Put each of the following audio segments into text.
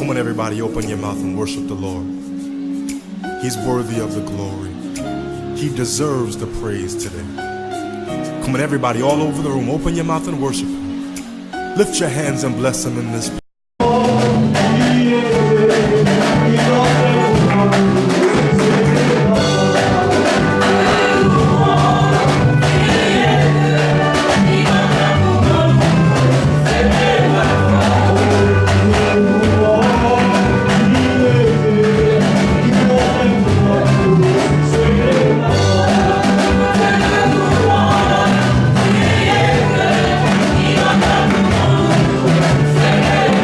Come on, everybody, open your mouth and worship the Lord. He's worthy of the glory. He deserves the praise today. Come on, everybody, all over the room, open your mouth and worship Him. Lift your hands and bless Him in this place. Hey!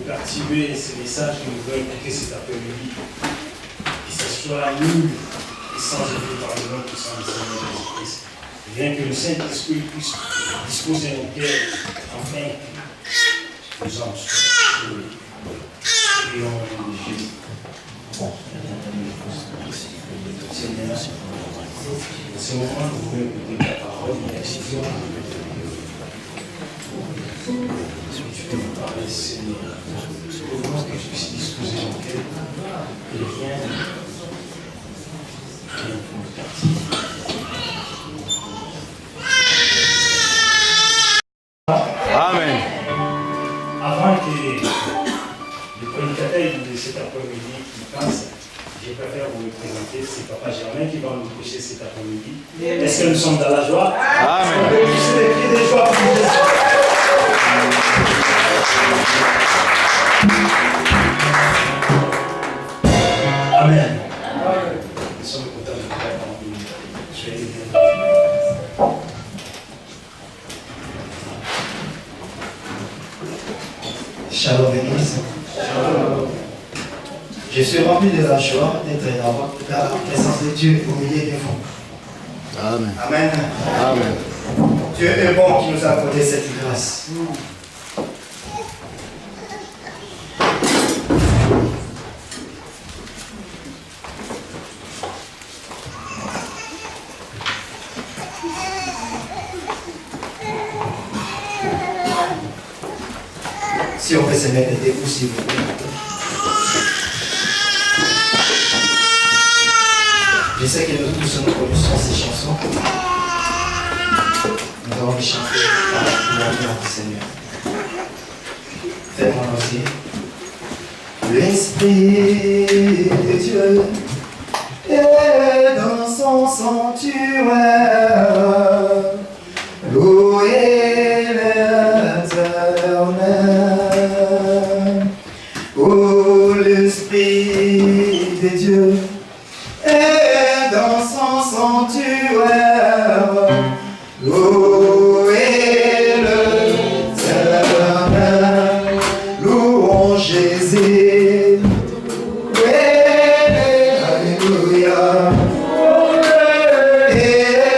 captiver ces messages que nous voulons écouter cet après-midi. Que ce soit nous, les sans effet par le nom puissant du Seigneur Jésus-Christ. Bien que le Saint-Esprit puisse disposer nos cœurs, enfin, nous en soyons. Prions au nom de Jésus. Seigneur, en ce moment, nous voulons écouter ta parole. Merci. Tu te parles, Seigneur. Nous voulons que tu puisses disposer nos cœurs. Et rien pour nous partir. Amen. Avant que le prédicateur de cet après-midi qui passe, je préfère vous le présenter. C'est Papa Germain qui va nous prêcher cet après-midi. Est-ce que nous sommes dans la joie? Amen. On peut pousser les cris de joie pour Jésus. Amen. Nous sommes contents de vous faire parmi nous. Soyez les bienvenus. Shalom Église. Je suis rempli de la joie d'être dans la présence de Dieu au milieu de vous. Amen. Amen. Amen. Dieu est bon qui nous a accordé cette grâce. Si on peut se mettre debout, s'il vous plaît. Je sais que nous tous nous connaissons ces chansons. Nous avons chanté par la gloire du Seigneur. Faites-moi aussi. L'Esprit de Dieu est dans son sanctuaire. Louez l'Éternel. Oh, l'Esprit de Dieu est dans son sanctuaire. Louez l'Éternel. Louons Jésus. Alléluia. Et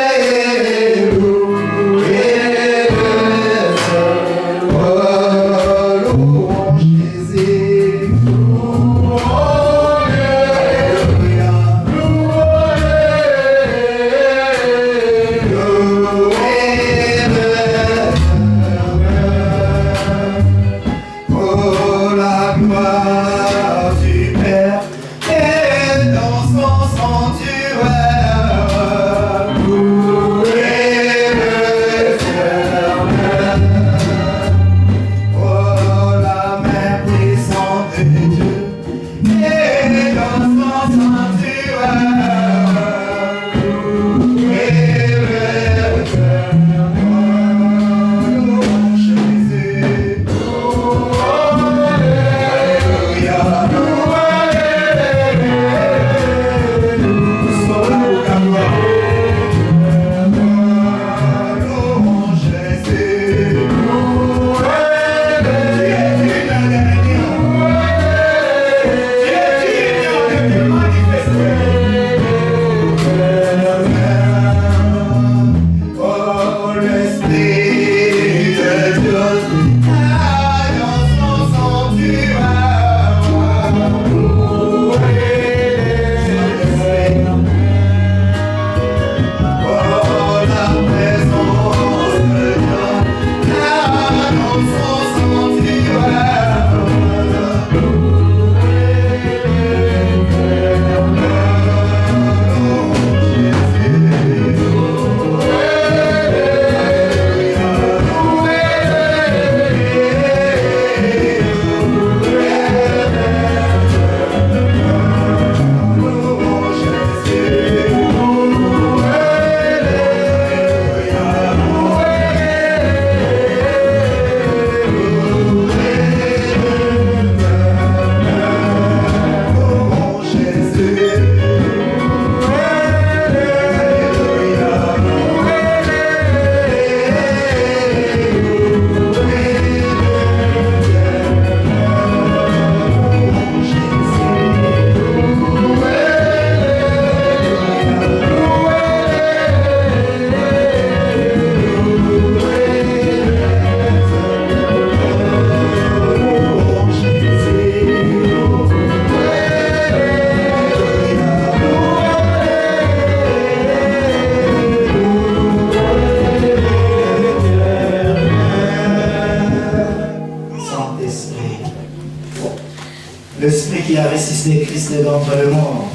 L'esprit qui a ressuscité Christ d'entre le monde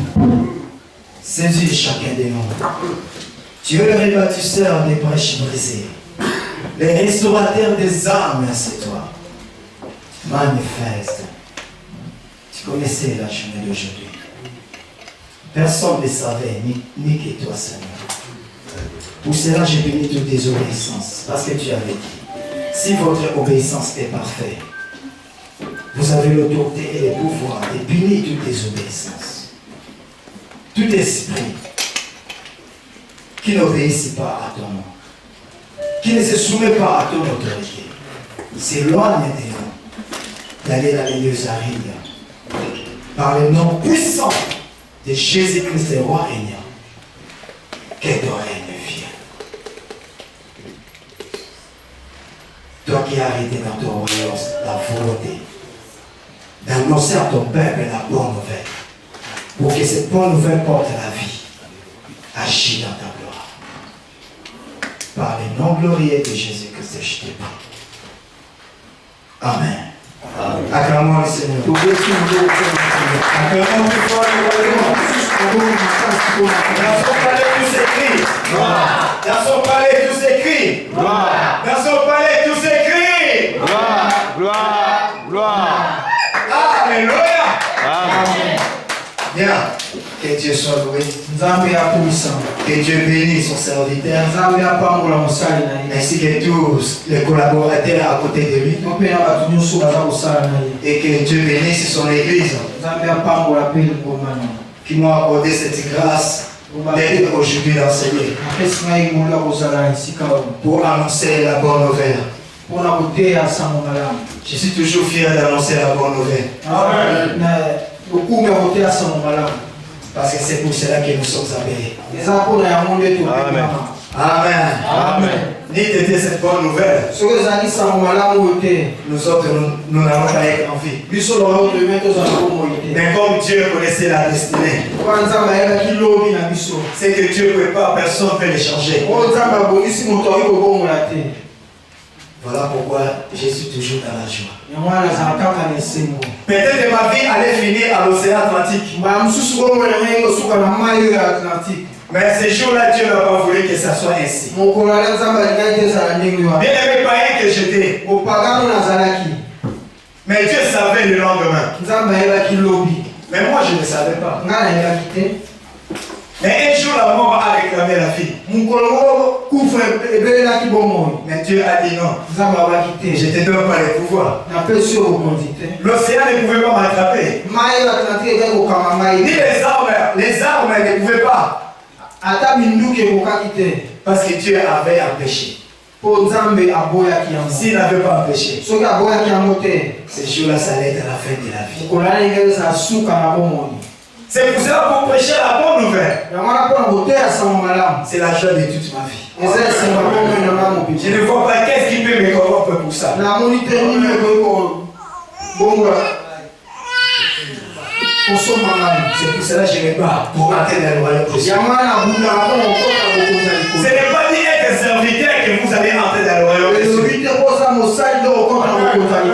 saisit chacun des mondes. Tu es le rebâtisseur des brèches brisées, le restaurateur des âmes, c'est toi. Manifeste. Tu connaissais la journée d'aujourd'hui. Personne ne savait, ni que toi, Seigneur. Pour cela, j'ai béni toute désobéissance, parce que tu avais dit, si votre obéissance est parfaite, vous avez l'autorité et le pouvoir de punir toute désobéissance. Tout esprit qui n'obéit pas à ton nom, qui ne se soumet pas à ton autorité, s'éloigne de nous, d'aller dans les lieux arides, par le nom puissant de Jésus-Christ, le roi régnant, que ton règne vienne. Toi qui as arrêté dans ton royaume la volonté d'annoncer à ton peuple la bonne nouvelle, pour que cette bonne nouvelle porte la vie, agis dans ta gloire. Par le nom glorieux de Jésus-Christ, je te prie. Amen. Acclamons le Seigneur. Acclamons plus fort le royaume. Dans son palais, tout s'écrit. Dans son palais, tout s'écrit. Dans son palais, tout s'écrit. Gloire, gloire. Alléluia. Amen. Bien. Que Dieu soit loué. Que Dieu bénisse son serviteur. Ainsi que tous les collaborateurs à côté de lui. Et que Dieu bénisse son église. Qui m'ont accordé cette grâce d'être aujourd'hui d'enseigner. Pour annoncer la bonne nouvelle. Je suis toujours fier d'annoncer la bonne nouvelle. Parce que c'est pour cela que nous sommes appelés. Amen. Amen. Amen. Ni de cette bonne nouvelle, nous autres, nous n'allons pas être en vie. Mais comme Dieu connaissait la destinée, c'est que Dieu ne peut pas, personne ne peut les changer. Voilà pourquoi je suis toujours dans la joie. Peut-être que ma vie allait finir à l'océan Atlantique. Mais ce jour-là, Dieu n'a pas voulu que ça soit ainsi. Bien aimé païen que j'étais. Mais Dieu savait le lendemain. Mais moi, je ne savais pas. Mais un jour, la mort a réclamé la fille. Mais Dieu a dit non. Je ne te donne pas le pouvoir. L'océan ne pouvait pas m'attraper. Ni les armes ne pouvaient pas. Parce que Dieu avait empêché. S'il n'avait pas empêché, ce jour-là, ça allait être la fin de la vie. C'est pour cela pour prêcher la bonne nouvelle. C'est la joie de toute ma vie. Je ne vois pas qu'est-ce qui peut me corrompre pour ça. C'est pour cela que je me bats pour entrer dans le royaume de Dieu. Ce n'est pas dit être serviteur que vous allez entrer dans le royaume de Dieu. Ce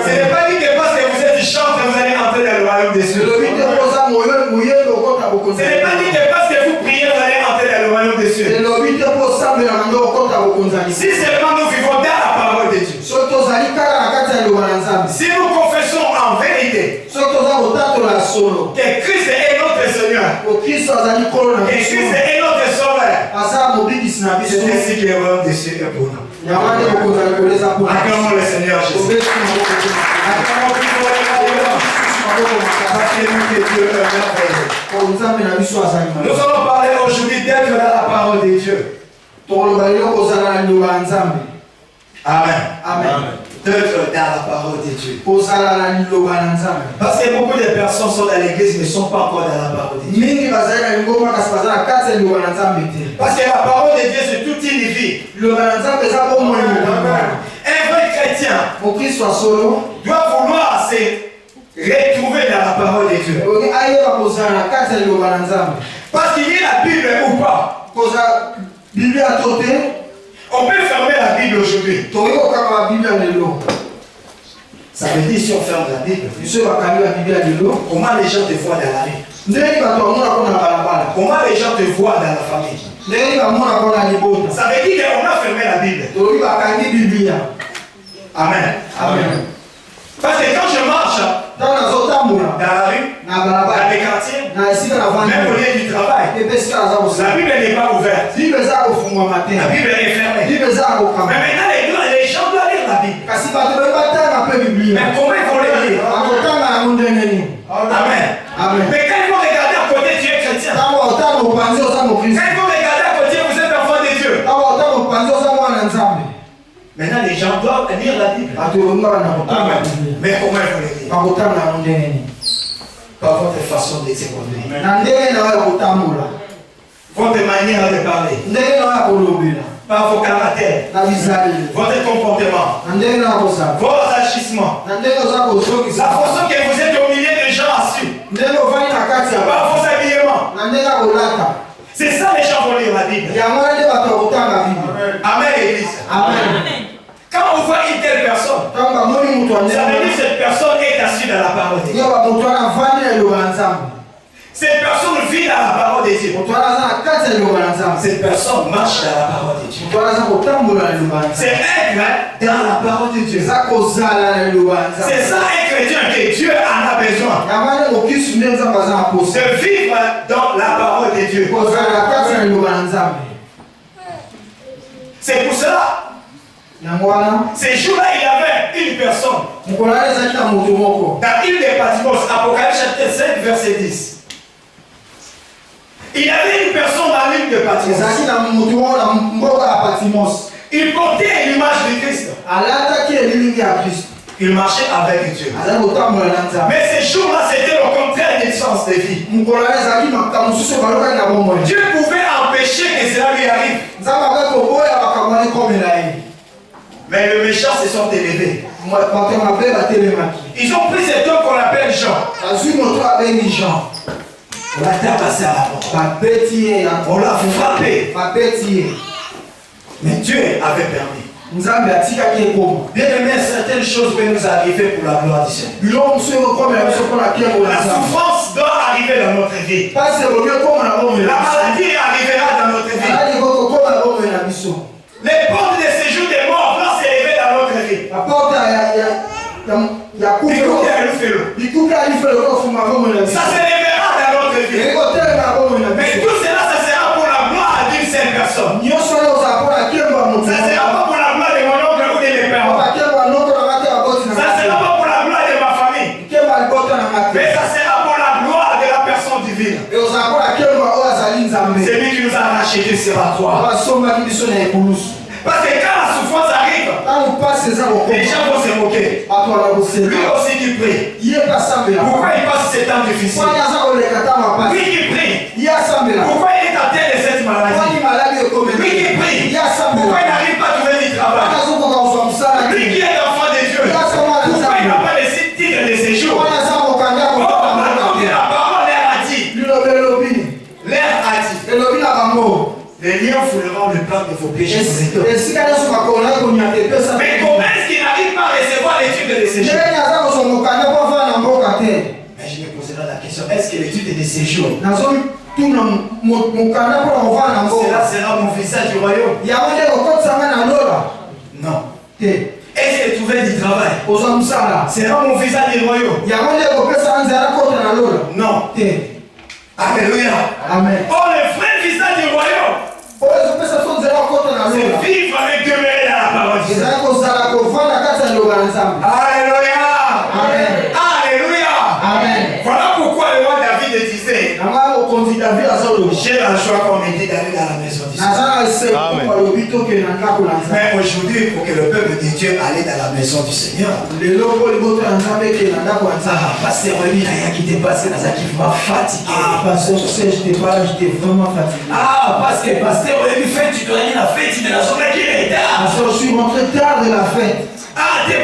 n'est pas dit que parce que vous êtes chanteur, vous allez entrer dans le royaume de Dieu. Ce n'est pas dit que parce que vous priez, vous allez entrer dans le royaume de Dieu. Si seulement nous vivons dans la parole de Dieu. Si nous confessons en vérité que Christ est notre Seigneur, que Christ est notre Sauveur, c'est ainsi que le royaume de Dieu est pour nous. Acclamons le Seigneur Jésus. Acclamons plus fort le Seigneur. Parce que nous que Dieu est merveilleux. Nous allons parler aujourd'hui d'être dans la parole de Dieu. Amen. Amen. D'être dans la parole de Dieu. Parce que beaucoup de personnes sont dans l'église mais ne sont pas encore dans la parole de Dieu. Parce que la parole de Dieu c'est toute une vie. Un vrai chrétien doit vouloir se retrouver dans la parole de Dieu. Parce qu'il y a la Bible ou pas. On peut fermer la Bible aujourd'hui. Ça veut dire si on ferme la Bible. Comment les gens te voient dans la rue? Comment les gens te voient dans la famille? Ça veut dire qu'on a fermé la Bible. Amen. Amen. Parce que quand je marche dans la rue, dans les quartiers, même au lieu du travail, la Bible n'est pas ouverte. La Bible est fermée. Mais maintenant, les gens doivent lire la Bible. Mais comment ils vont les lire? Amen. Mais quand ils vont regarder à côté, tu es chrétien. Quand ils vont regarder à côté, vous êtes enfant de Dieu. Maintenant, les gens doivent lire la Bible. Amen. Mais comment ils vont les lire? Par votre façon de se conduire. Votre manière de parler. Par vos caractères. Votre comportement. Vos agissements. La façon que vous êtes au milieu des gens assis. Par vos habillements. C'est ça les gens vont lire la Bible. Amen, Église. Amen. Quand on voit une telle personne, ça veut dire que cette personne est assise dans la parole de Dieu. Cette personne vit dans la parole de Dieu. Cette personne marche dans la parole de Dieu. C'est être dans la parole de Dieu. C'est ça un chrétien que Dieu en a besoin. De vivre dans la parole de Dieu. C'est pour cela. Ces jours-là, il y avait une personne. Dans l'île de Patmos, Apocalypse chapitre 5, verset 10. Il y avait une personne dans l'île de Patmos. Il portait l'image de Christ. Il marchait avec Dieu. Mais ces jours-là, c'était le contraire du sens de vie. Dieu pouvait empêcher que cela lui arrive. Mais les méchants se sont élevés. Ils ont pris cet homme qu'on appelle Jean. On l'a tabassé à la mort. On l'a frappé. Mais Dieu avait permis. Bien aimé, certaines choses peuvent nous arriver pour la gloire du Seigneur. La souffrance doit arriver dans notre vie. La maladie arrivera dans notre vie. Les portes de séjour des morts vont s'élever dans notre vie. Ça s'élèvera dans notre vie. Mais tout cela, ça sera pour la gloire d'une seule personne. Ça sera pas pour la gloire de mon oncle ou de mes parents. Ça sera pas pour la gloire de ma famille. Mais ça sera pour la gloire de la personne divine. C'est lui qui nous a rachetés sera toi. Parce que quand la souffrance arrive, les gens vont se moquer. Lui aussi qui prie. Pourquoi il passe ces temps difficiles? Lui qui prie. Pourquoi il est atteint de cette maladie? Lui qui prie. Pourquoi il n'arrive pas à trouver du travail? Lui qui est enfant de Dieu. Pourquoi il n'a pas de titre de séjour? Oh, comme la parole l'air a dit. L'air a dit. Les lions fouleront le plan de vos péchés. Mais comment est-ce qu'il n'arrive pas à recevoir l'étude de séjour? Mais je me poserai la question, est-ce que l'étude de séjour, cela sera mon visage du royaume? Non. Est-ce que trouver du travail sera mon visage du royaume? Non. Alléluia. Amen. Oh, le vrai visage du royaume, c'est vivre avec Dieu dans la parole de Dieu. Alléluia. Amen. Alléluia. Amen. Voilà pourquoi le roi David disait, j'ai la joie qu'on me dit d'aller dans la maison du Seigneur. Mais aujourd'hui, pour que le peuple de Dieu aille dans la maison du Seigneur, pasteur Rémi, il y a qui te passe, il m'a fatigué. Parce que pasteur Rémi, fait, tu dois aller la fête, il est dans son qui est tard. Je suis rentré tard de la fête.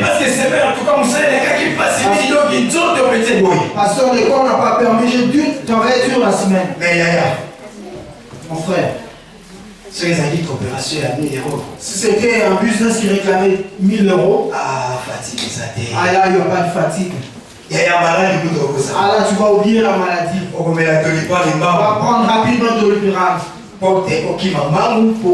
Parce que c'est vrai, en tout cas, vous savez, les gars qui passent, ils disent qu'ils sont de petit boy. Pasteur, l'école n'a pas permis, j'ai dû travailler sur la semaine. Mais Yaya, mon frère, Sur les avis de coopération, il y a 1000 €. Si c'était un business qui réclamait 1000 €, Ah, fatigue, ça t'est. ah là, il n'y a pas de fatigue. Il y a un malade du coup de ça. Ah là, tu vas oublier la maladie. On met la doliprane et On va prendre rapidement Doliprane pour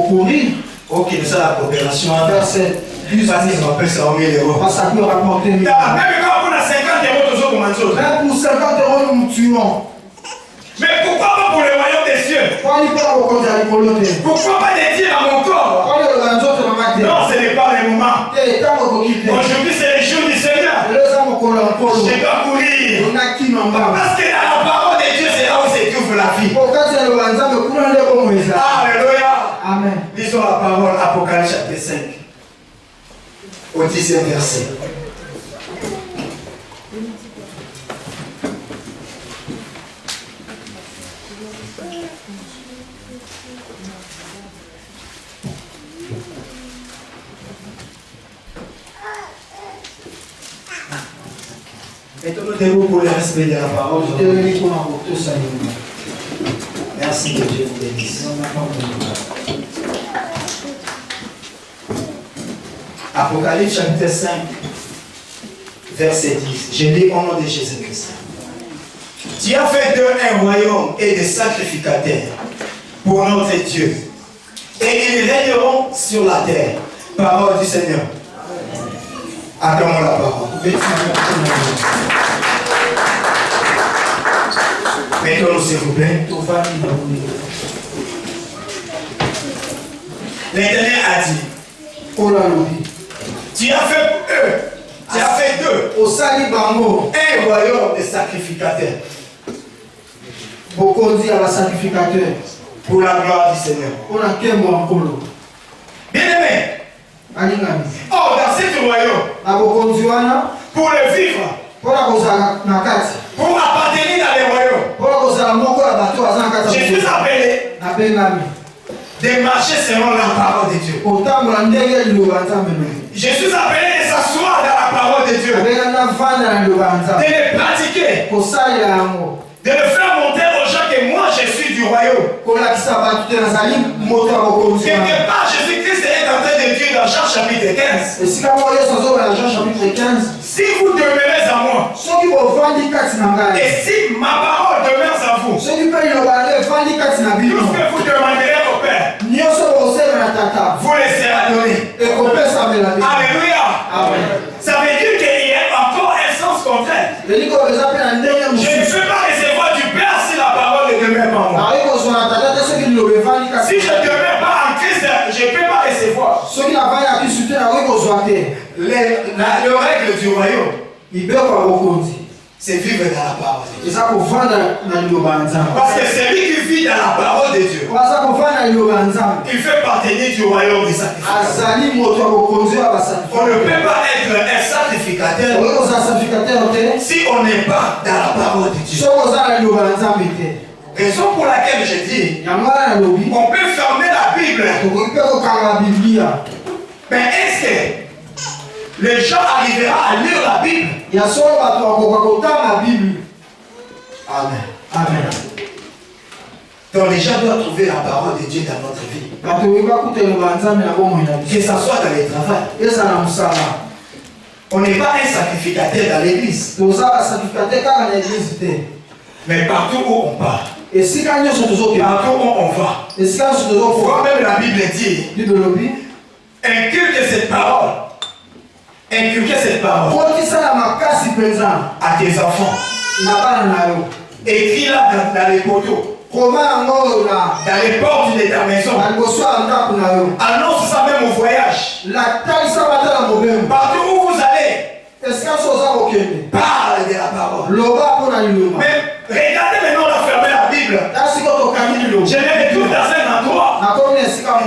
courir. Ok, nous ça la coopération. faire cette business. On appelle ça en 1000 €. Ça peut rapporter 1000 €. Même quand on a 50 € toujours comme un autre. Même pour 50 €, nous tuons. Mais pourquoi pas pour le royaume des cieux? Pourquoi il faut qu'on ait les colotés? Pourquoi pas dédier à mon corps? Pourquoi il y a les autres dans ma tête? Non, ce n'est pas le moment. Aujourd'hui, c'est le jour du Seigneur. Je dois courir. Parce que dans la parole de Dieu, c'est là où se trouve la vie. Alléluia. Amen. Lisons la parole, Apocalypse chapitre 5, au 10e verset. Mettons-nous pour le respect de la parole. Merci que Dieu vous bénisse. Apocalypse chapitre 5, verset 10. Je lis au nom de Jésus-Christ. Tu as fait d'eux un royaume et des sacrificateurs pour notre Dieu. Et ils régneront sur la terre. Parole du Seigneur. Acclamons la parole. Mettons-nous s'il vous plaît. L'Éternel a dit, tu as fait eux, tu as fait d'eux un royaume de sacrificateurs pour la gloire du Seigneur. Bien-aimé, oh, dans ce royaume, pour le vivre, pour appartenir dans les royaumes, je suis appelé de marcher selon la parole de Dieu. Je suis appelé de s'asseoir dans la parole de Dieu, de le pratiquer, de le faire monter aux gens que moi je suis du royaume. Quelque part, Jésus-Christ est en train de dire dans Jean chapitre 15, si vous demeurez à moi, et si ma parole demeure à vous, tout ce que vous demanderez au Père, vous le serez donné. Alléluia. Ça veut dire qu'il y a encore un sens contraire. Je ne peux pas recevoir du Père si la parole ne demeure pas en moi. Si je ne demeure pas en Christ, je ne peux pas recevoir. Le règle du royaume, c'est vivre dans la parole de Dieu. Parce que celui qui vit dans la parole de Dieu, il fait partie du royaume des sacrificateurs. On ne peut pas être un sacrificateur si on n'est pas dans la parole de Dieu. Raison pour laquelle je dis, on peut fermer la Bible. Mais est-ce que les gens arriveront à lire la Bible? Amen. Amen. Donc les gens doivent trouver la parole de Dieu dans notre vie. Que ce soit dans le travail. On n'est pas un sacrificateur dans l'église. Mais partout où on part, partout où on va, quand même la Bible dit, inculque cette parole. Inculquer cette parole à tes enfants. Écris-la dans les poteaux, dans les portes de ta maison. Annonce ça même au voyage. Partout où vous allez, parle de la parole. Mais regardez maintenant, on a fermé la Bible. Je me retrouve dans un endroit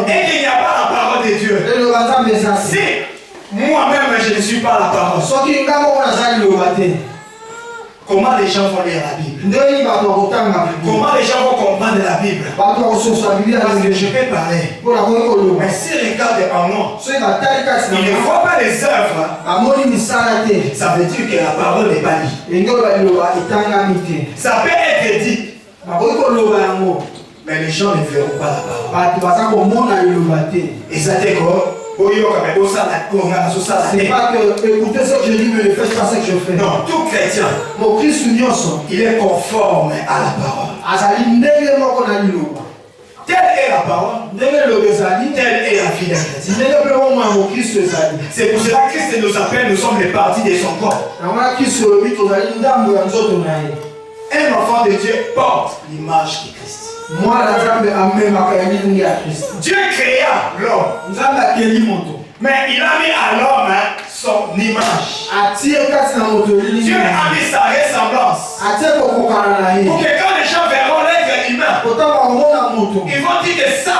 et qu'il n'y a pas la parole de Dieu. Si moi-même je ne suis pas la parole, comment les gens vont lire la Bible? Comment les gens vont comprendre la Bible? Parce que je peux parler. Mais s'ils regardent en moi, ils ne voient pas les œuvres. Ça veut dire que la parole n'est pas lue. Ça peut être dit. Mais les gens ne verront pas la parole. Et ça c'est quoi? C'est pas que écoutez ce que je dis, mais ne faites pas ce que je fais. Non, tout chrétien, il est conforme à la parole. Telle est la parole, telle est la vie d'un chrétien. C'est pour cela que Christ nous appelle, nous sommes les parties de son corps. Un enfant de Dieu porte l'image de Christ. Dieu créa l'homme, mais il a mis à l'homme son image. Dieu a mis sa ressemblance. Pour que quand les gens verront l'être humain, ils vont dire que ça,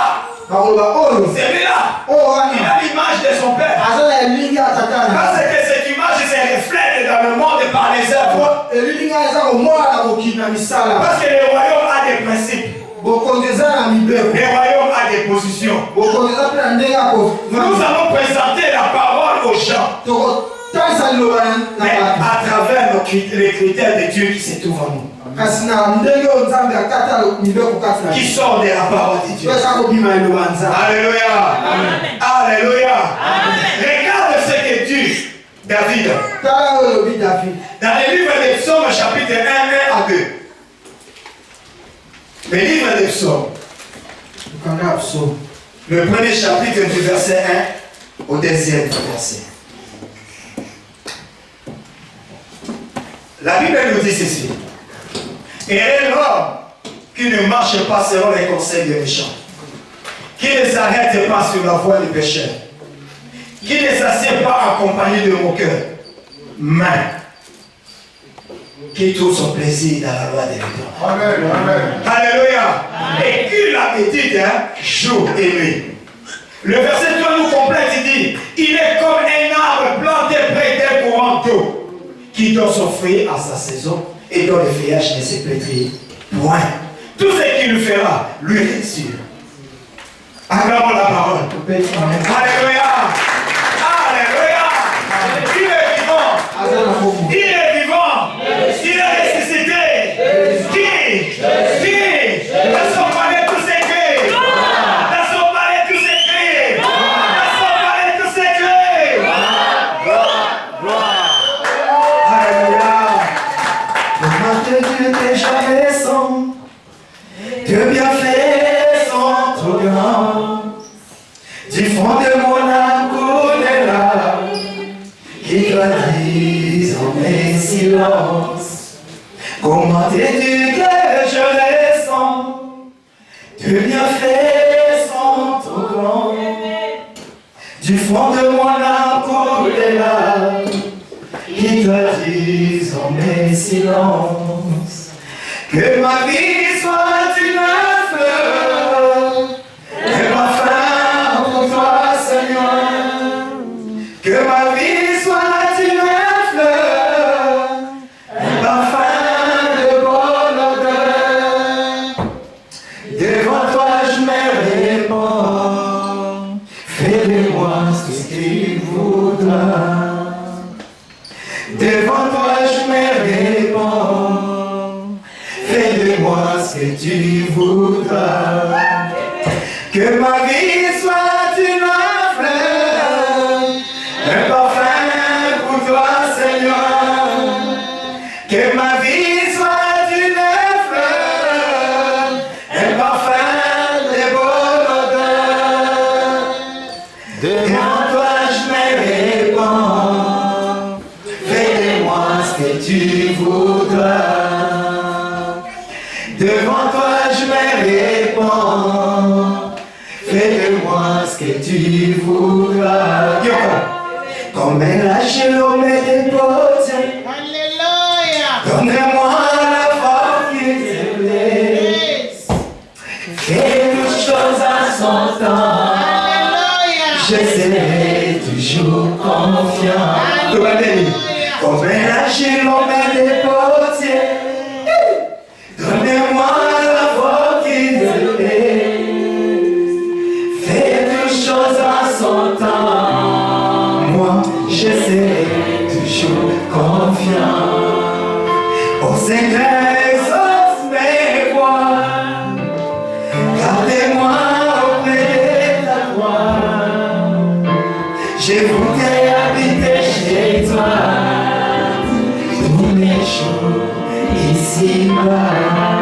c'est lui là. Il a l'image de son père. Parce que cette image se reflète dans le monde par les œuvres. Parce que le royaume a des principes. Le royaume a des positions. Nous allons présenter la parole aux gens. Mais à travers les critères de Dieu qui se trouvent en nous. Qui sort de la parole de Dieu. Alléluia. Alléluia. Regarde ce que dit David. Dans le livre des Psaumes, chapitre 1 à 2. Le livre des Psaumes. Le premier chapitre du verset 1 au deuxième verset. La Bible nous dit ceci. Et l'homme qui ne marche pas selon les conseils des méchants, qui ne s'arrête pas sur la voie des pécheurs, qui ne s'assied pas accompagné de moqueurs, mais qui trouve son plaisir dans la loi de l'Éternel. Alléluia. Et qui la médite jour et nuit. Le verset 3 nous complète, il dit, il est comme un arbre planté près d'un courant d'eau, qui donne son fruit à sa saison et dont le feuillage ne se pétrit point. Tout ce qu'il fera, lui réussir. Acclamons la parole. Alléluia. Alléluia. Il est vivant. Il est vivant. Il est ressuscité. Qui? Dans son palais tout s'écrit. Dans son palais tout s'écrit. Dans son palais tout s'écrit. Dieu tes jamais sont, tes bienfaits sont trop grands. Du fond de mon âme coule des larmes qui gravissent en mes silences. Comment t'es-tu que je ressens? Tes bienfaits sont trop grands. Du fond de mon âme coule des larmes qui gravissent en mes silences. Que ma vie soit une fleur, un parfum pour toi, Seigneur. Que ma vie soit une fleur, un parfum de bonne odeur. Devant toi je me répands, fais de moi ce que tu voudras. Devant toi je me répands, fais de moi ce que tu voudras. Que ma vie soit une fleur, un parfum pour toi, Seigneur. Que ma vie soit une fleur, un parfum de bonne odeur. Devant toi je me répands, fais de moi ce que tu voudras. Devant toi je me répands, fais de moi ce que tu voudras. Comme un lâche l'homme des potes, donne-moi la force qui te plaît. Fais toutes choses à son temps, je serai toujours confiant. Comme un lâche l'homme des potes, donne-moi la voix qui te plaît. Fais toutes choses à son temps. Moi, je serai toujours confiant. Oh Seigneur, exauce mes voix. Je voudrais habiter chez toi tous les jours ici-bas.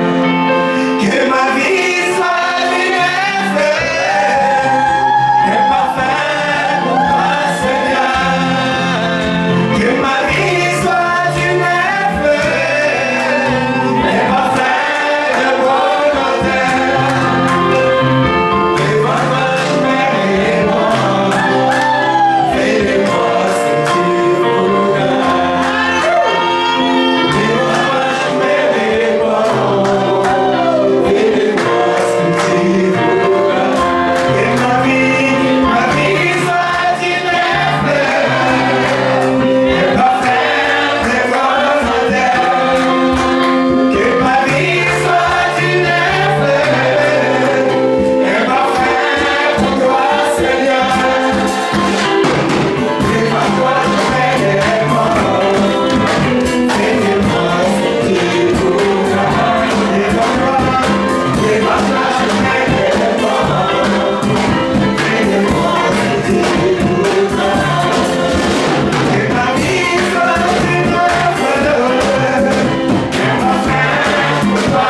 Que ma vie soit une fleur, un parfum pour toi, Seigneur. Que ma vie soit une fleur, un parfum de bonne odeur. Devant toi, je mets moi. Fais-le-moi ce que tu voudras. Devant toi, je mets moi. Fais-le-moi ce que tu voudras. Que ma vie soit une fleur, un parfum de bonne odeur. Que ma vie soit une fleur, un parfum pour toi, Seigneur. Devant toi, je mets moi. Fais-le-moi ce que tu voudras. Devant toi, je mets moi. Fais-le-moi ce que tu voudras. Que ma vie soit une fleur, un parfum pour toi, Seigneur.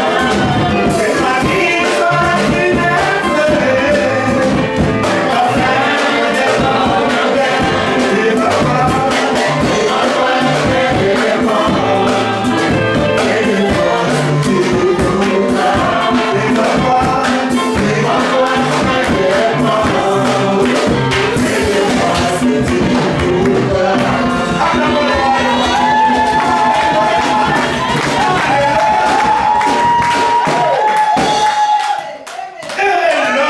Que ma vie soit une fleur, un parfum de bonne odeur. Devant toi, je mets moi. Fais-le-moi ce que tu voudras. Devant toi, je mets moi. Fais-le-moi ce que tu voudras.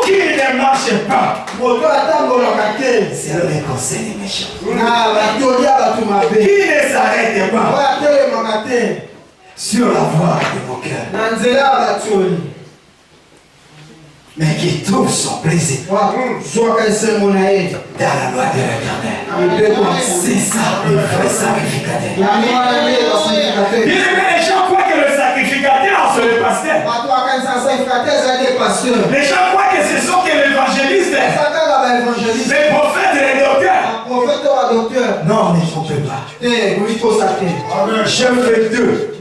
Qui ne marche pas. C'est le conseil des méchants. Qui ne s'arrête pas. Sur la voie de mon cœur, mais qui trouve son plaisir dans la loi de l'Éternel. C'est ça le vrai sacrificateur. Bien aimé, les gens croient que le sacrificateur, c'est le pasteur. Les gens croient que ce sont que l'évangéliste, les prophètes et les docteurs. Non, ne trompez pas. Je fais deux.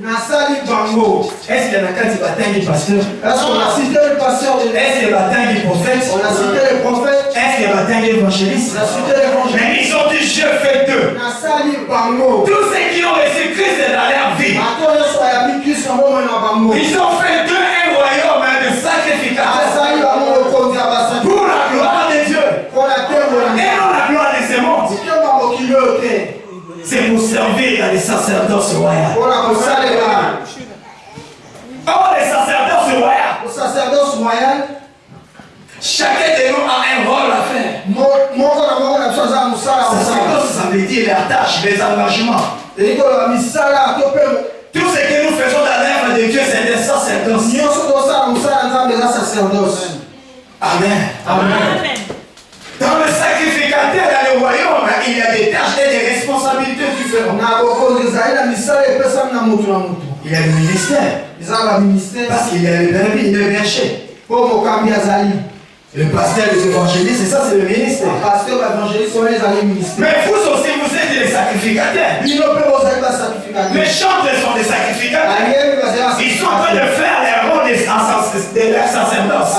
Est-ce qu'il y en a quand il baptême du pasteur? Est-ce qu'il y a baptême du prophète? Est-ce qu'il y a baptême de l'évangéliste? Mais ils ont dit, je fais deux. Tous ceux qui ont reçu Christ dans leur vie, ils ont fait deux un royaume de sacrificateurs pour la gloire de Dieu et non la gloire de ce monde. C'est pour servir dans les sacerdoces royales. Oh, les sacerdoces royaux, chacun de nous a un rôle à faire. Sacerdoce, ça veut dire la tâche, les engagements. Tout ce que nous faisons dans l'œuvre de Dieu, c'est des sacerdoces. Amen. Dans le sacrificateur, dans le royaume, il y a des tâches et des responsabilités différentes. Il y a le ministère. Parce qu'il y a le berger. Le pasteur, les évangélistes, et ça c'est le ministère. Mais vous aussi, vous êtes des sacrificateurs. Les chantres sont des sacrificateurs. Ils sont en train de faire les rôles de leur sacerdoce.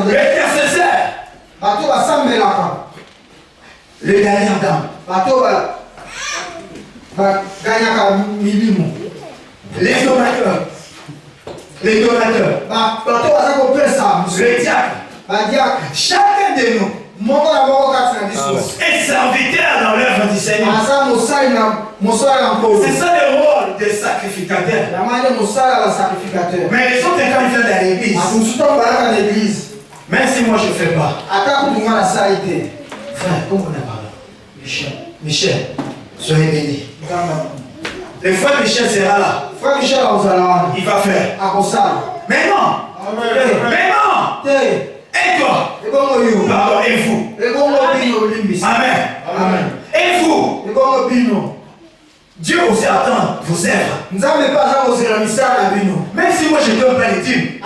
Les intercesseurs. Le gagnant d'âme. Les donateurs. Les donateurs. Les diacres. Chacun de nous est serviteur dans l'œuvre du Seigneur. C'est ça le rôle des sacrificateurs. Mais les autres, quand ils viennent dans l'église, même si moi je ne fais pas. Frère, comment on a parlé? Michel, soyez bénis. Le frère Michel sera là. Il va faire. Mais non. Mais non. Et toi? Pardon, et vous? Amen. Et vous? Dieu aussi attend vos œuvres. Même si moi je ne donne pas les dîmes.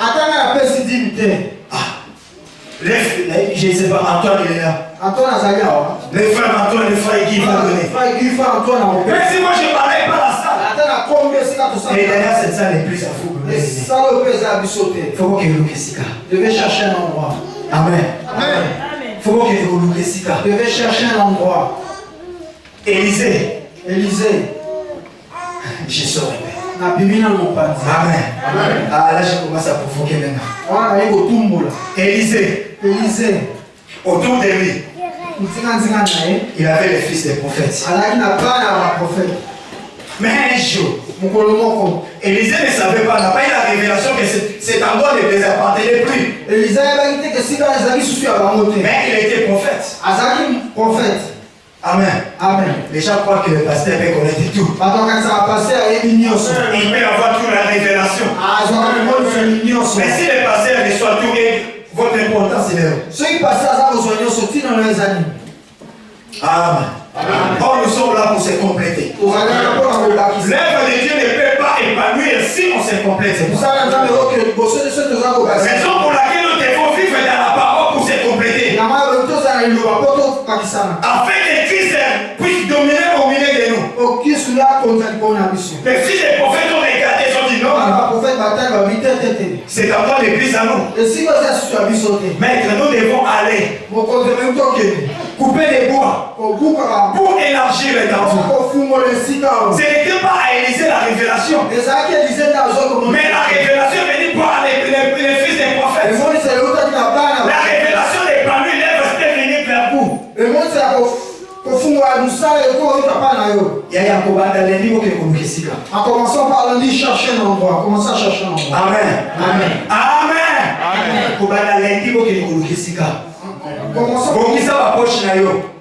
Je ne sais pas, Antoine il est là. Antoine Azalia. Les frères Antoine, les frères Guy vont donner. Frère Guy, frère Antoine. Mais si moi je ne parlais pas la salle. Et d'ailleurs, cette salle est plus à fou. Il faut que vous Je vais chercher un endroit. Amen. Il faut que vous Je vais chercher un endroit. Élisée. Je saurais. Amen. Ah là, je commence à provoquer maintenant. Élisée. Autour de lui, il avait les fils des prophètes. Mais un jour, Élisée ne savait pas, n'a pas eu la révélation que cet endroit ne les appartenait plus. Mais il était prophète. Amen. Les gens croient que le pasteur peut connaître tout. Il peut avoir toute la révélation. Mais si le pasteur reçoit tout, votre importance est là. Amen. Or, nous sommes là pour se compléter. L'œuvre de Dieu ne peut pas épanouir si on se complète. C'est pour ça. Raison pour laquelle nous devons vivre dans la parole pour se compléter. Afin que Christ puisse dominer au milieu de nous. Les fils des prophètes ont regardé, ils ont dit non. C'est encore l'église à nous. Maître, nous devons aller couper les bois pour élargir les dents. Ce n'était pas à Élisée la révélation. Mais la révélation venait par les fils des prophètes. La révélation des parmi lèvres c'était venir vers vous. En commençant par lundi, chercher un endroit. Commencez à chercher un endroit.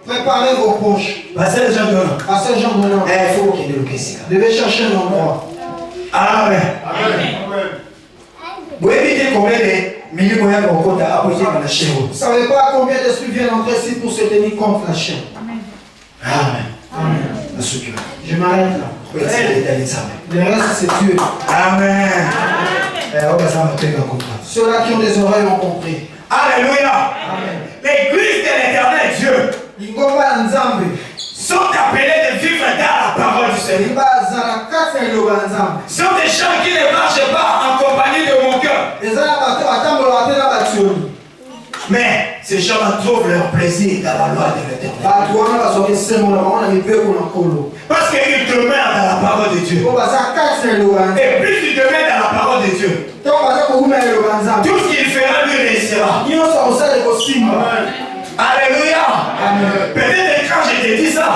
Préparez vos poches. Pasteur Jean Donan. Je vais chercher un endroit. Amen. Vous évitez combien de milliers de moyens qu'on compte à approcher dans la chaîne. Vous ne savez pas combien d'esprits viennent entrer ici pour se tenir contre la chaîne. Amen. Je m'arrête là. Le reste, c'est Dieu. Amen. Ceux-là qui ont des oreilles ont compris. Alléluia. L'église de l'éternel Dieu sont appelés de vivre dans la parole du Seigneur. Sont des gens qui ne marchent pas en compagnie de mon cœur. Mais ces gens trouvent leur plaisir dans la loi de l'éternel. Parce qu'ils demeurent dans la parole de Dieu. Et plus tu demeures dans la parole de Dieu, tout ce qu'il fera lui réussira. Alléluia. Peut-être quand je te dis ça,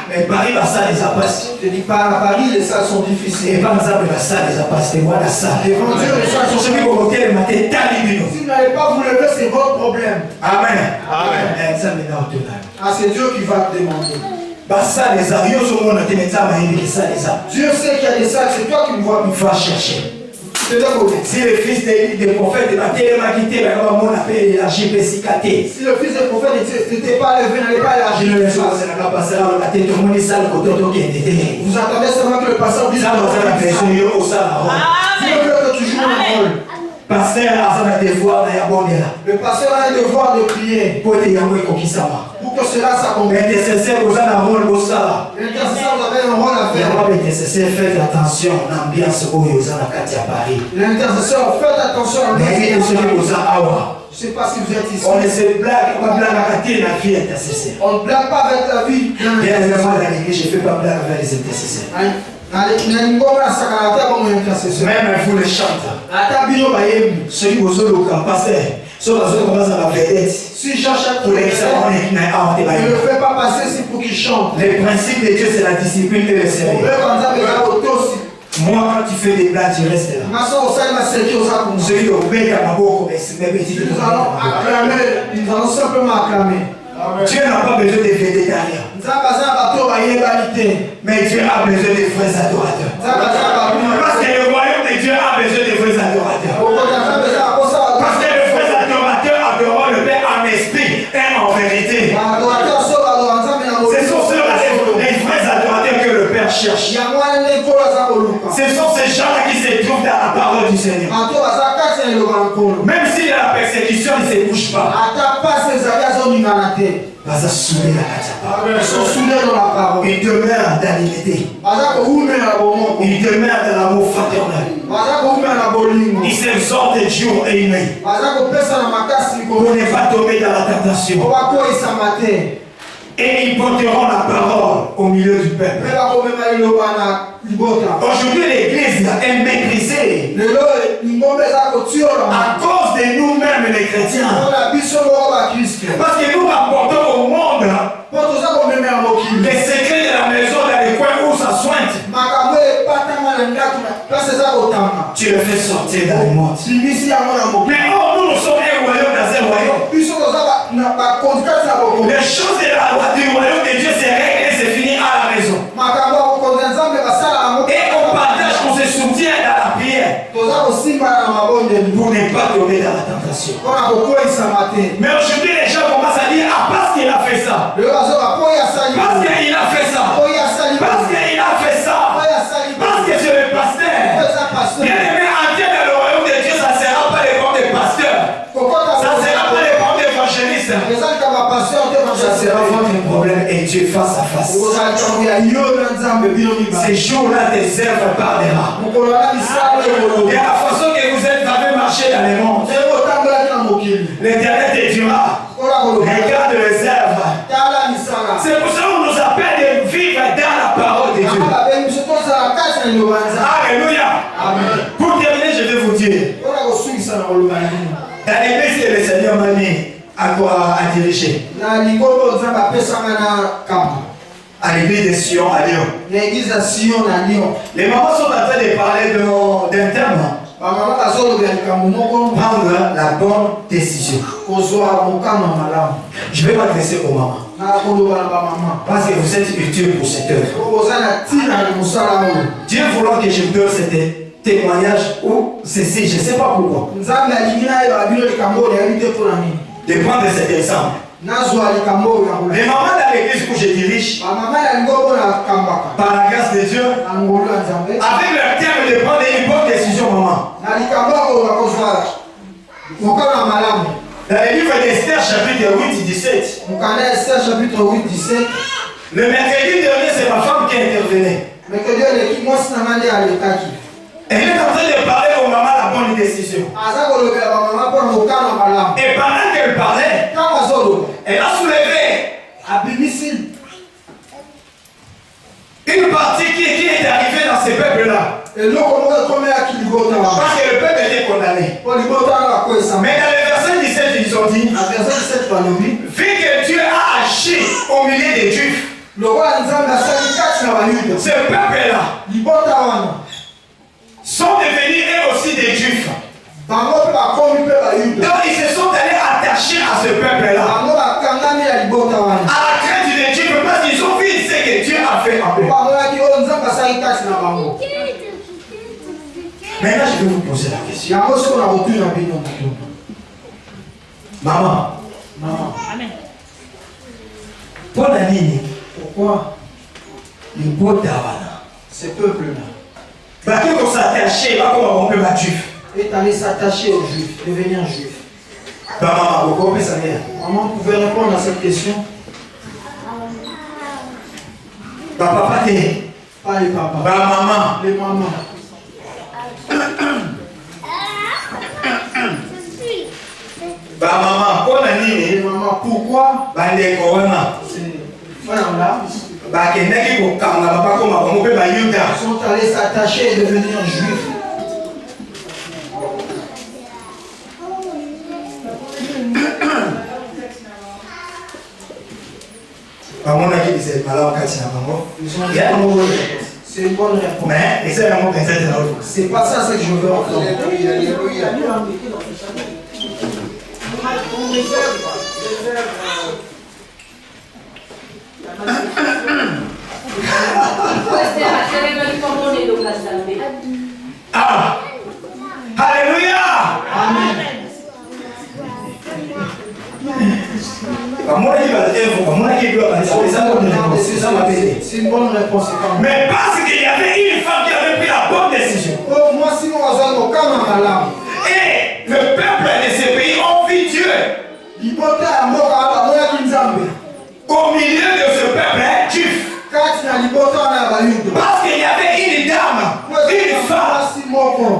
mais Paris va ça les apasses. Je dis pas à Paris, les salles sont difficiles. Et pas ça les apasses. C'est moi la salle. Devant Dieu, les salles sont difficiles. Si vous n'allez pas vous lever, c'est votre problème. Amen. C'est Dieu qui va te demander. Dieu sait qu'il y a des salles, c'est toi qui me vois. Il faut chercher. Si le fils des prophètes si le fils des prophètes n'était pas levé, n'allait pas élargir les choses. Vous attendez seulement que le pasteur dise Dieu veut que tu joues un rôle. Le pasteur a un devoir de prier pour que cela s'accomplisse. L'intercesseur, vous avez un rôle à faire. Faites attention à l'ambiance où vous avez à Paris. L'intercesseur, faites attention à l'ambiance. Je ne sais pas si vous êtes ici. On ne se blague pas la vie intercesseur. On ne blague pas avec la vie. Bien évidemment, dans l'église, je ne fais pas blague avec les intercesseurs. Même vous les chantez. Celui qui vous a passé, celui qui commence à la vedette. Si j'achète pour les ne le fais pas passer, c'est pour qu'il chante. Le principe de Dieu, c'est la discipline et le sérieux. Moi, quand tu fais des blagues, tu restes là. Celui qui obéit à ma boue, nous allons simplement acclamer. Dieu n'a pas besoin de végétariens. Mais Dieu a besoin de vrais adorateurs. Parce que le royaume de Dieu a besoin de vrais adorateurs. Parce que les vrais adorateurs adorent le Père en esprit et en vérité. Ce sont ceux-là les vrais adorateurs que le Père cherche. Ce sont ces gens-là qui se trouvent dans la parole du Seigneur. Même si la persécution ne se bouge pas. Ils sont soudés dans la parole. Ils demeurent dans l'unité. Ils demeurent dans l'amour fraternel. Ils s'exhortent jour et nuit pour ne pas tomber dans la tentation. Et ils porteront la parole au milieu du peuple. Aujourd'hui, l'église est méprisée à cause de nous-mêmes, les chrétiens. Parce que nous apportons au monde les secrets de la maison dans les coins où ça soigne. Tu le fais sortir dans le monde. Mais nous sommes un royaume dans un royaume. Les choses de la loi du royaume de Dieu se règlent et c'est fini à la maison. Et on partage, on se soutient dans la prière pour ne pas tomber dans la tentation. Mais aujourd'hui les gens commencent à dire ah parce qu'il a fait ça, parce qu'il a fait ça, parce qu'il a fait ça, parce que c'est le pasteur. Bien aimé, entier dans le royaume de Dieu, ça ne sera pas les bons des pasteurs, ça ne sera pas les bons d'évangélistes. Ça sera votre problème et Dieu face à face. Ces jours-là, des œuvres parlera. Et la façon que vous êtes avez marché dans les mondes, l'Éternel te dira, regarde les œuvres. C'est pour ça qu'on nous appelle de vivre dans la parole de Dieu. Alléluia. Pour terminer, je vais vous dire, dans l'église que le Seigneur m'a mis à diriger, à l'église de Sion à Lyon. Les mamans sont en train de parler d'un terme. Prendre la bonne décision. Je vais m'adresser aux mamans. Parce que vous êtes utiles pour cette œuvre. Dieu voulant que je donne ce témoignage ou ceci, je ne sais pas pourquoi. De prendre cet exemple. Les mamans dans l'église où je dirige, par la grâce de Dieu, avec le terme de prendre une bonne décision, maman. Dans le livre d'Esther, chapitre 8, 17. Le mercredi dernier, c'est ma femme qui intervenait. Elle est en train de parler aux mamans la bonne décision. Et pendant qu'elle parlait, elle a soulevé une partie qui est arrivée dans ce peuple-là. Parce que le peuple était condamné. Mais dans le verset 17, ils ont dit, vu que Dieu a agi au milieu des Juifs, ce peuple-là sont devenus eux aussi des Juifs. Donc ils se sont allés attacher à ce peuple-là, à la crainte des Juifs, parce qu'ils ont vu ce que Dieu a fait en eux. Maintenant je vais vous poser la question. Maman. Pourquoi ce peuple-là qu'on s'attacher, on peut battre Juif. Est allé s'attacher aux Juifs, devenir Juif. Maman, Maman pouvait répondre à cette question. Papa, pas les papas. Maman. Les mamans. Maman, les mamans, pourquoi ces femmes-là sont allés s'attacher et devenir Juifs? C'est une bonne réponse. Mais c'est pas ça ce que je veux entendre. Ah! Alléluia! Amen. C'est une bonne réponse. Mais parce qu'il y avait une femme qui avait pris la bonne décision. Moi, si nous avons et au milieu de ce peuple juif. Parce qu'il y avait une dame, une femme,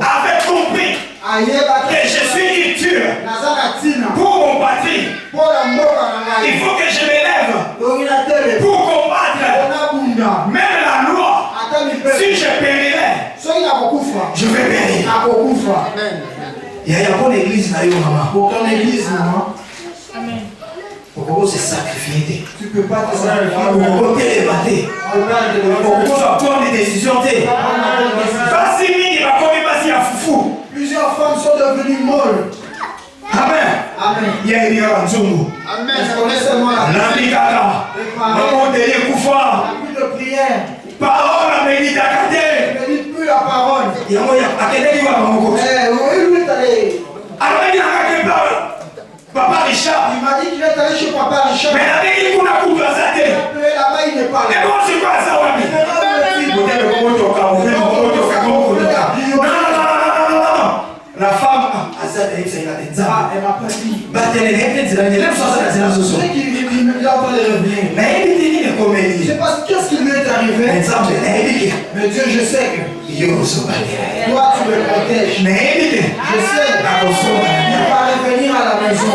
avait compris que je suis une Dieu pour mon patrie. Il faut que je m'élève pour combattre même la loi. Si je périrais, je vais périr. Il y a une bonne église pour ton église, maman. Pourquoi se sacrifier? Tu ne peux pas te sacrifier. Pourquoi te débattre? Pourquoi prendre des décisions? Plusieurs femmes sont devenues molles. Amen. Amen. Il y a une Amen. L'ambicata. Plus de prière. Parole à méditer. Ne médite plus la parole. Il y a alors il y a un Papa Richard. Il m'a dit qu'il est allé chez Papa Richard. Mais il avait dit qu'on a coupé sa tête. Là-bas il n'est pas là. Et bon, c'est quoi ça, Wami? Non. La femme, elle m'a pas dit. C'est parce qu'est-ce qui lui est arrivé? Mais Dieu, je sais que toi, tu me protèges. Je sais. Il va revenir à la maison.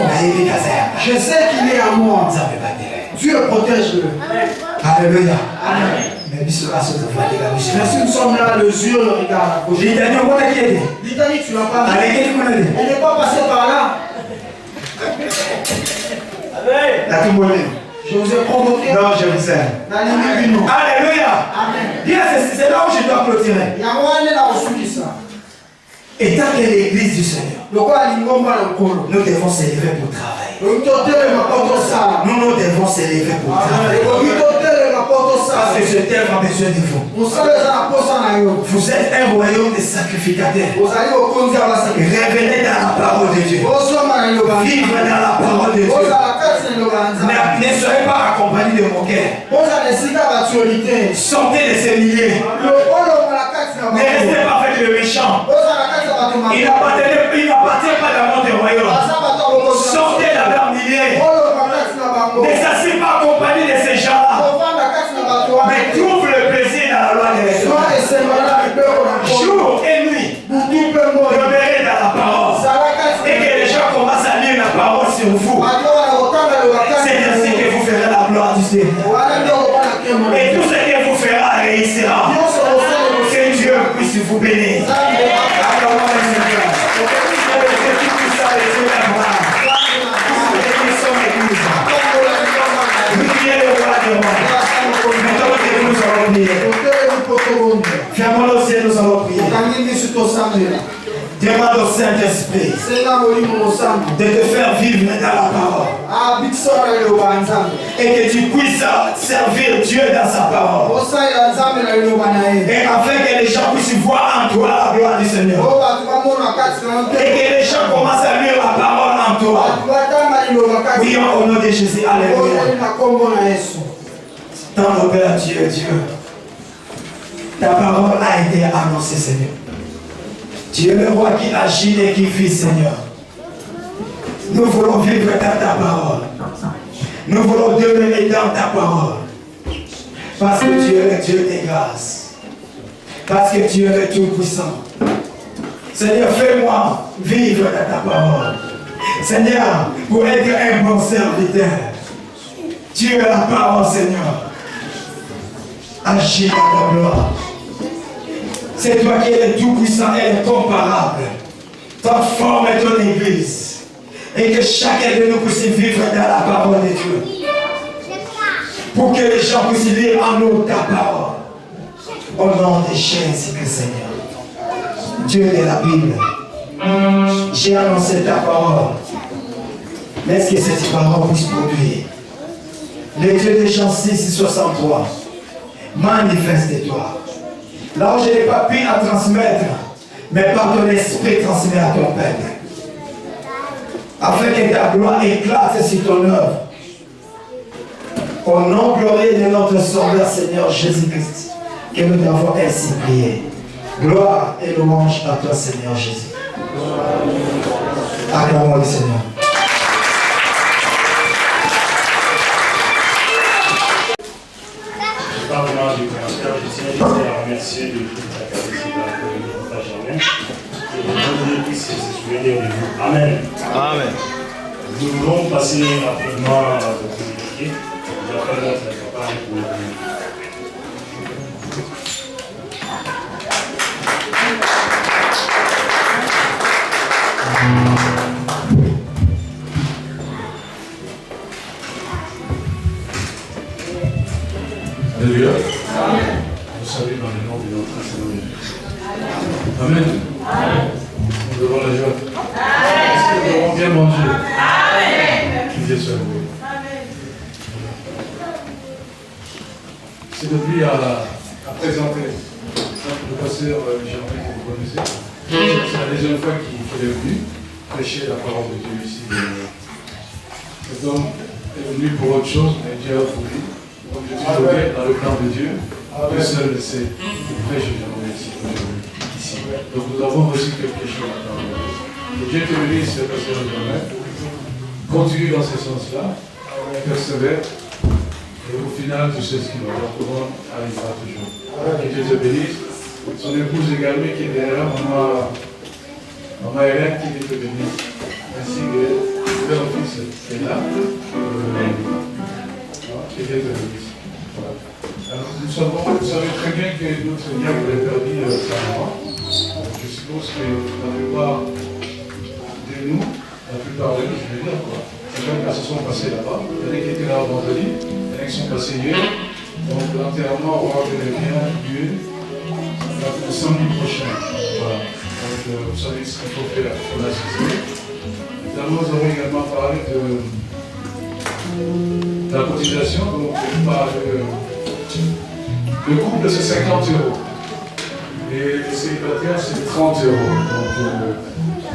Je sais qu'il est à moi. Dieu protège-le. Alléluia. Amen. Merci, nous sommes là, le yeux, le regard. L'Italie, tu l'as pas vu. Elle n'est pas passée par là. Je vous ai provoqué. Non, je vous aime. Alléluia. Amen. Bien, c'est là où je dois clôturer. Étant que l'église du Seigneur, nous devons s'élever pour travailler. Nous devons s'élever pour travailler. Parce que ce terme a besoin de vous. Vous êtes un royaume de sacrificateurs. Révélez dans la parole de Dieu. Vivre dans la parole de Dieu. Ne soyez pas accompagnés de moqueurs. Sortez de ces milliers. Ne restez pas avec le méchant. Il n'appartient pas dans notre royaume. Sortez de leur millier. Ne s'assieds pas accompagné de ces gens-là. Mais trouve le plaisir dans la loi de Dieu. Jour et nuit, demeurez dans la parole. Et que les gens commencent à lire la parole sur vous. C'est ainsi que vous ferez la gloire du Seigneur. Et tout ce que vous ferez réussira. Que Dieu puisse vous bénir. Fermons nos yeux, nous allons prier. Demande au Saint-Esprit de te faire vivre dans la parole. Et que tu puisses servir Dieu dans sa parole. Et afin que les gens puissent voir en toi la gloire du Seigneur. Et que les gens commencent à lire la parole en toi. Prions au nom de Jésus. Alléluia. Dans nos Père Dieu. Ta parole a été annoncée, Seigneur. Tu es le roi qui agit et qui vit, Seigneur. Nous voulons vivre dans ta parole. Nous voulons demeurer dans ta parole. Parce que tu es le Dieu des grâces. Parce que tu es le Tout-Puissant. Seigneur, fais-moi vivre dans ta parole. Seigneur, pour être un bon serviteur. Tu es la parole, Seigneur. Agis dans ta gloire. C'est toi qui es le tout-puissant et le comparable. Transforme ton église. Et que chacun de nous puisse vivre dans la parole de Dieu. Pour que les gens puissent lire en nous ta parole. Au nom de Jésus-Christ, Seigneur. Dieu de la Bible. J'ai annoncé ta parole. Laisse que cette parole puisse produire. Le Dieu de Jean 6:63. Manifeste-toi. Là où je n'ai pas pu en transmettre, mais par ton esprit transmet à ton peuple. Afin que ta gloire éclate sur ton œuvre. Au nom glorieux de notre Sauveur Seigneur Jésus-Christ, que nous devons ainsi prier. Gloire et louange à toi Seigneur Jésus. Acclamons le Seigneur. pas de commentaires, je tiens juste à remercier de toute la capacité à la partage. Amen. Que le nom de Dieu puisse se souvenir de vous. Amen. Amen. Nous voulons passer rapidement à votre communiqué. J'appelle notre papa pour le communiqué. Alléluia. Vous savez dans le nom de notre Seigneur Jésus. Amen. Nous devons la joie. Est-ce que nous devons bien manger? Amen. Dieu soit loué. C'est depuis à présenter le pasteur Jean-Pierre que vous connaissez. C'est la deuxième fois qu'il est venu prêcher la parole de Dieu ici. Cet homme est venu pour autre chose, mais Dieu a voulu. Comme je dis dans le plan de Dieu, Dieu seul sait. Prêche ici. Donc nous avons reçu quelque chose à parole. Que Dieu te bénisse, le pasteur Jean-Pierre. Continue dans ce sens-là, persévère. Et au final, tu sais ce qu'il va. Le monde arrivera toujours. Que Dieu te bénisse. Son épouse également qui est derrière, maman Hélène qui te bénisse. Ainsi que leur fils est là. Que Dieu te bénisse. Voilà. Alors, vous savez très bien que notre Seigneur vous a perdu sa maman. Je suppose que la plupart de nous, je vais dire quoi, certains qui se sont passés là-bas, il y en a qui étaient là vendredi, il y en a qui sont passés hier. Donc l'enterrement aura bien lieu le samedi prochain. Voilà. Donc vous savez ce qu'il faut faire pour l'assister. Évidemment, nous avons également parlé de la cotisation. Donc le couple c'est 50 €. Et les célibataires c'est 30 €. Donc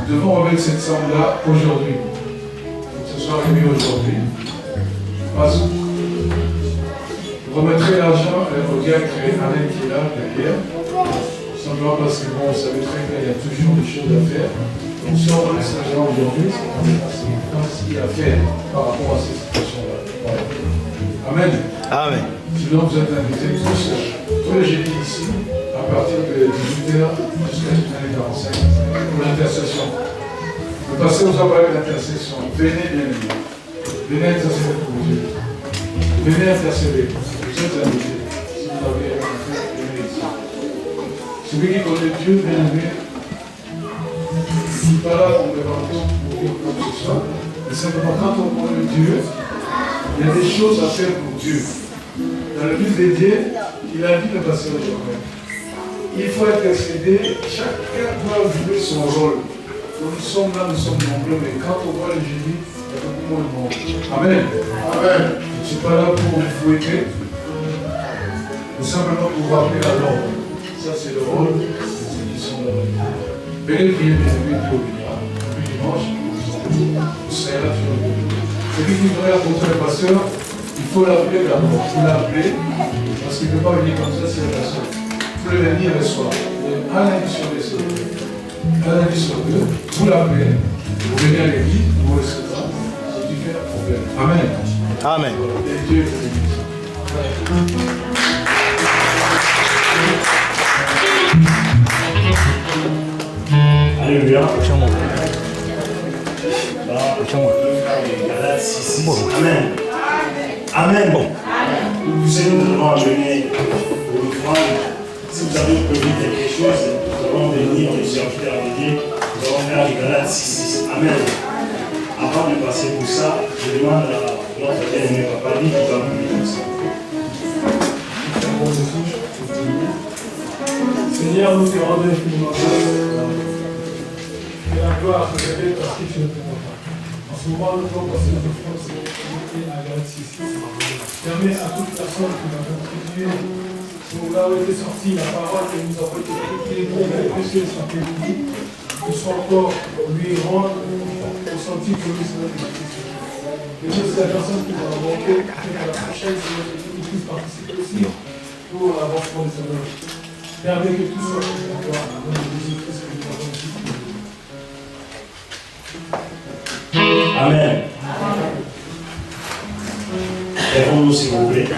nous devons remettre cette somme-là aujourd'hui. Donc ce soit remis aujourd'hui. Vous remettrez l'argent au diacre Alain qui est là derrière. Simplement parce que bon, vous savez très bien, il y a toujours des choses à faire. Donc si on remet cet argent aujourd'hui, c'est ce qu'il y a à faire par rapport à cette situation-là. Voilà. Amen. Amen. Sinon, vous êtes invités tous les jeudis ici, à partir de 18h jusqu'à 18h45, pour l'intercession. Le pasteur vous a parlé de l'intercession. Venez, bien aimés. Venez intercéder pour Dieu. Venez intercéder. Vous êtes invités. Si vous avez un frère, venez ici. Celui qui connaît Dieu, bien aimé, il n'est pas là pour me vanter, pour dire quoi que ce soit. Mais simplement, quand on connaît Dieu, il y a des choses à faire pour Dieu. Dans le livre des dieux, il a dit le pasteur Jean-Pierre. Il faut intercéder, chacun doit jouer son rôle. Donc nous sommes là, nous sommes nombreux, mais quand on voit le jeudi, il y a beaucoup moins de monde. Amen. Amen. Je ne suis pas là pour vous fouetter, mais simplement pour vous rappeler à l'ordre. Ça, c'est le rôle de ceux qui sont là. Venez prier, bien aimé, Dieu obéira. Depuis dimanche, vous serez là toujours. Celui qui voudrait rencontrer le pasteur, il faut l'appeler d'abord. Il faut l'appeler, parce qu'il ne peut pas venir comme ça, c'est le pasteur. Il faut le venir le soir. Un lundi sur les autres. Un lundi sur deux, vous l'appelez, vous venez à l'église, vous recevez ça, c'est du fait un problème. Amen. Amen. Et Dieu te bénisse. Alléluia. Galates 6. Amen. Amen. Bon. Nous devons amener pour l'offrande. Si vous avez prévu quelque chose, nous allons venir nous servir à Dieu. Nous allons faire les Galates 6. Amen. Avant de passer pour ça, je demande à notre bien-aimé papa qui va vous dire ça. Seigneur, nous te rendons infiniment grâce. Que la gloire te révèle parce que tu es notre papa. En ce moment, nous devons passer notre France et à Galates 6. Permets à toute personne qui va contribuer pour là où était sortie la parole que nous avons été écrits, la précieuse après-midi, nous soit encore lui rendre au senti que nous sommes de Christ. Et c'est la personne qui va manquer, que la prochaine semaine, puisse participer aussi pour l'avancement des œuvres. Permets que tout soit pour la gloire, au nom de Jésus-Christ que nous avons ici. Amen. Lèvons-nous s'il vous plaît.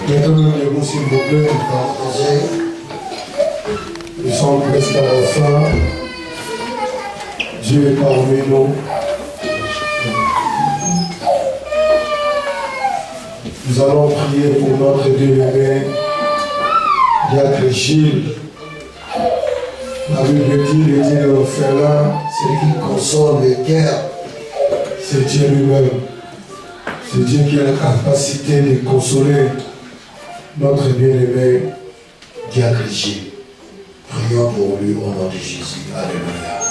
Maintenant, levez-vous s'il vous plaît, nous sommes presque à la fin. Dieu est parmi nous. Nous allons prier pour notre bien-aimé, Diacre Gilles. La Bible dit, le Dieu de l'orphelin, celui qui console les guerres, c'est Dieu lui-même. C'est Dieu qui a la capacité de consoler notre bien-aimé Diacre Gilles. Prions pour lui au nom de Jésus. Alléluia.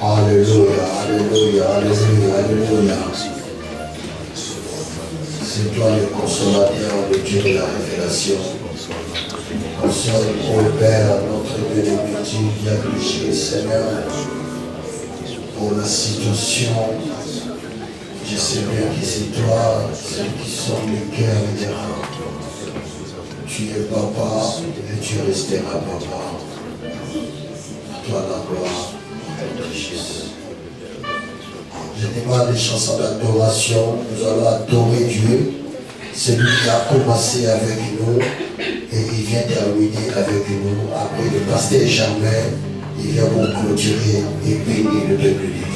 Alléluia, alléluia, alléluia, alléluia. C'est toi le consolateur, le Dieu de la révélation. Console, ô Père, notre bien-aimé Diacre Gilles, Seigneur, pour la situation. Je sais bien que c'est toi, celui qui sort le cœur et des reins. Tu es papa et tu resteras papa. À toi la gloire, Père de Jésus. Je demande des chansons d'adoration. Nous allons adorer Dieu, celui qui a commencé avec nous et il vient terminer avec nous. Après le pasteur Germain, il vient pour clôturer et bénir le peuple de Dieu.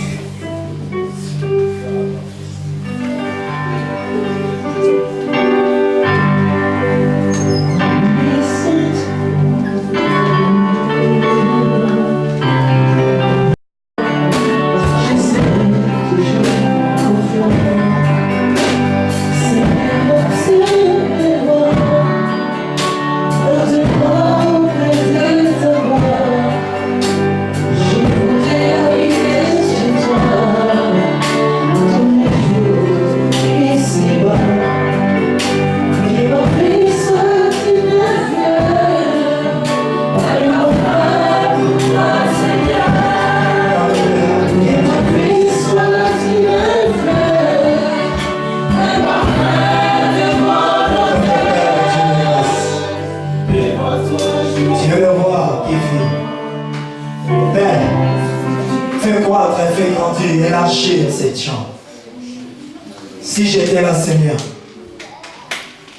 Si j'étais là, Seigneur,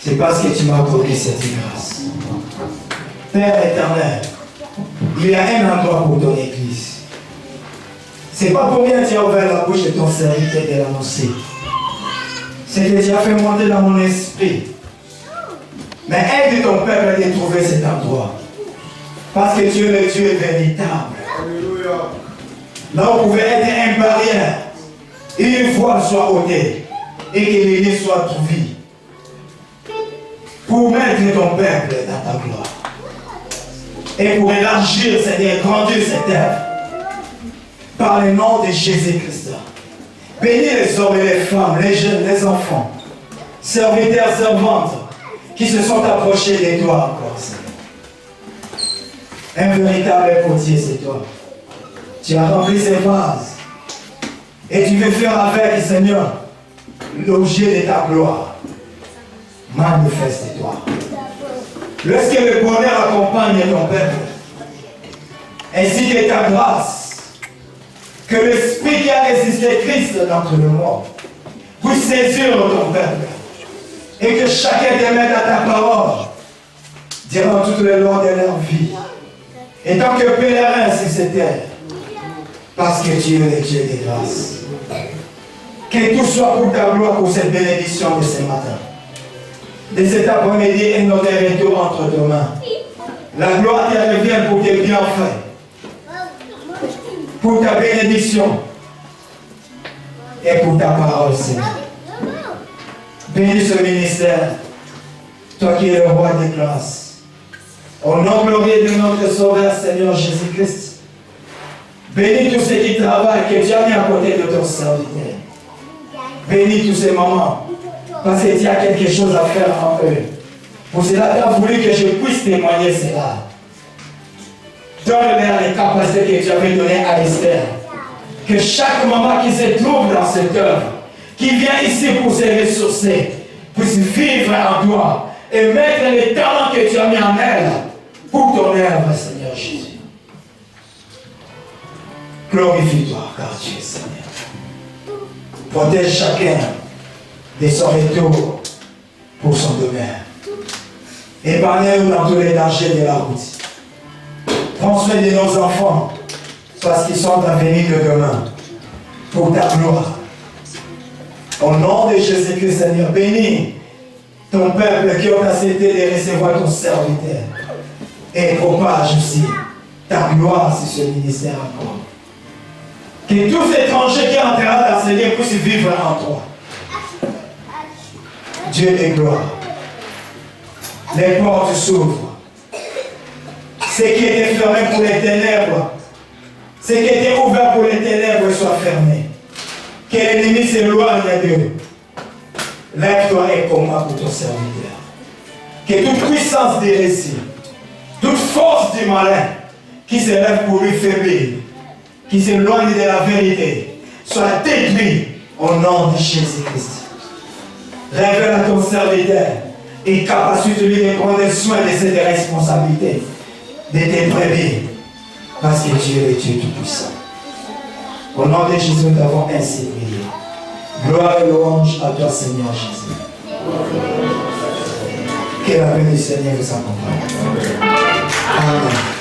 c'est parce que tu m'as accordé cette grâce. Père éternel, il y a un endroit pour ton église. C'est pas pour rien que tu as ouvert la bouche de ton serviteur de l'annoncer. C'est que tu as fait monter dans mon esprit. Mais aide ton peuple à trouver cet endroit. Parce que Dieu, le Dieu est véritable. Alléluia. Là où pouvait être une barrière, une voile soit ôtée et que l'église soit trouvée pour mettre ton peuple dans ta gloire et pour élargir, c'est-à-dire grandir cette œuvre par le nom de Jésus-Christ. Bénis les hommes et les femmes, les jeunes, les enfants, serviteurs, servantes qui se sont approchés de toi encore, Seigneur. Un véritable potier, c'est toi. Tu as rempli ces vases. Et tu veux faire avec, Seigneur, l'objet de ta gloire. Manifeste-toi. Lorsque le bonheur accompagne ton peuple, ainsi que ta grâce, que l'Esprit qui a résisté Christ dans le monde puisse saisir ton peuple, et que chacun te mette à ta parole durant tout le long de leur vie. Et tant que pèlerin sur cette terre, parce que tu es le Dieu de grâce. Que tout soit pour ta gloire, pour cette bénédiction de ce matin. De cet après-midi et notre retour entre tes mains. La gloire te revient pour tes bienfaits, pour ta bénédiction et pour ta parole, Seigneur. Bénis ce ministère, toi qui es le roi des grâces. Au nom glorieux de notre Sauveur, Seigneur Jésus-Christ. Bénis tous ceux qui travaillent, que tu as mis à côté de ton serviteur. Bénis tous ces mamans, parce que tu as quelque chose à faire en eux. Pour cela, tu as voulu que je puisse témoigner cela. Donne-leur les capacités que tu avais données à Esther. Que chaque maman qui se trouve dans cette œuvre, qui vient ici pour se ressourcer, puisse vivre en toi et mettre les talents que tu as mis en elle pour ton œuvre, Seigneur Jésus. Glorifie-toi, car tu es Seigneur. Protège chacun de son retour pour son domaine. Épargnez-nous dans tous les dangers de la route. Prends soin de nos enfants, parce qu'ils sont à venir de demain, pour ta gloire. Au nom de Jésus-Christ, Seigneur, bénis ton peuple qui a accepté de recevoir ton serviteur. Et propage aussi ta gloire sur ce ministère encore. Que tous étrangers qui entreront dans ce lieu puissent vivre en toi. Dieu est gloire. Les portes s'ouvrent. Ce qui était fermé pour les ténèbres, ce qui était ouvert pour les ténèbres soit fermé. Que l'ennemi s'éloigne d'eux. Lève-toi et combat pour ton serviteur. Que toute puissance des récits, toute force du malin qui se lève pour lui faiblir, qui s'éloigne de la vérité, soit détruite au nom de Jésus-Christ. Révèle à ton serviteur et capacite-lui de prendre soin de cette responsabilité, de tes brebis, parce que Dieu est Dieu tout-puissant. Au nom de Jésus, nous avons ainsi prié. Gloire et louange à toi, Seigneur Jésus. Que la paix du Seigneur vous accompagne. Amen.